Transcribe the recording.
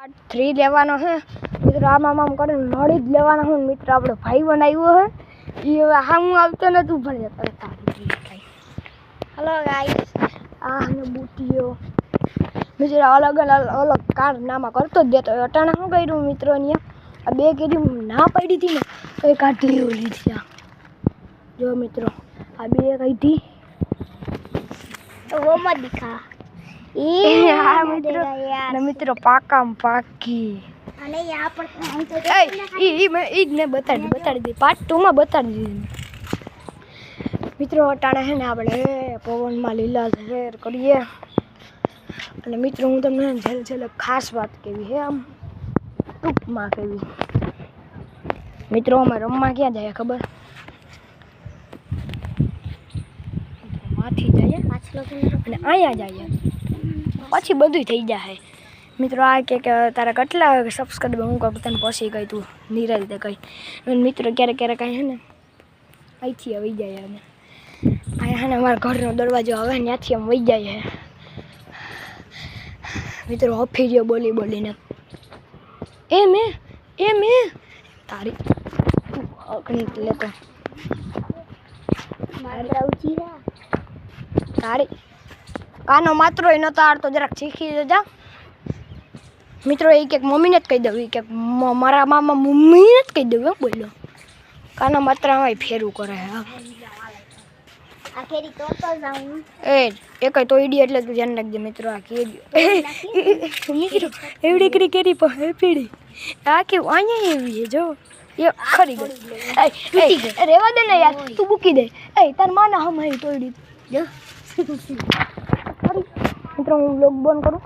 Part 3 લેવાનો છે મિત્રો. આમ કરીને નળી જ લેવાનો છે મિત્રો. આપણો ભાઈ બનાવ્યો છે એ હવે હું આવતો નથી ભલે હલો ગાઈસ. આ ને બુટીઓ મિત્રો અલગ કારનામા કરતો જ દેતો. અટાણા શું કર્યું મિત્રો અહીંયા આ બે કેરી ના પડી હતી ને તો એ કાઢી લીધી. જો મિત્રો આ બે કાઢી तो वो मत दिखा મિત્રો પાકામાં પાકી अरे यहाँ पर हम तो ને બતાડી દે પાર્ટ 2 માં બતાડી દીધી મિત્રો. અટાણે છે ને આપણે પવનમાં લીલા શેર કરીએ. અને મિત્રો હું તમને છેલ્લે ખાસ વાત કેવી છે આમ ટૂંકમાં કેવી મિત્રો. અમે રમવા ક્યાં જાય ખબર? માંથી જઈએ અને અહીંયા જઈએ પછી બધું થઈ જાય મિત્રો. આ કે તારા કેટલા સબસ્ક્રાઈબર હું કહું તને પછી કહી તું નિરાતે કહી મિત્રો. ક્યારેક કાંઈ છે ને અહીંથી આવી જાય અને અહીંયા છે ને અમારા ઘરનો દરવાજો આવે ત્યાંથી આમ વહી જાય છે મિત્રો. હફી ગયો બોલીને એ મેં તારી અકણી લેતો તારી કાનો માત્ર એ નતો આવડતો જરાક શીખી જજા મિત્રો. એ કે મમ્મીને જ કહી દઉં એ કે મારા મામા મમ્મીને જ કહી દઉં બોલો. કાનો માત્ર આમાં ફેરવું કરે એ કઈ તો ઈડી એટલે તું ધ્યાન રાખજે મિત્રો. આ કેરી મિત્રો એવડી કરી કેરી પણ પીડી આ કે અહીંયા એવી છે જો એ ખરી ગઈ રેવા દે ને યાર તું મૂકી દે. તાર માના હમારી તોડી જો મિત્રો. હું બ્લોગ બંધ કરું.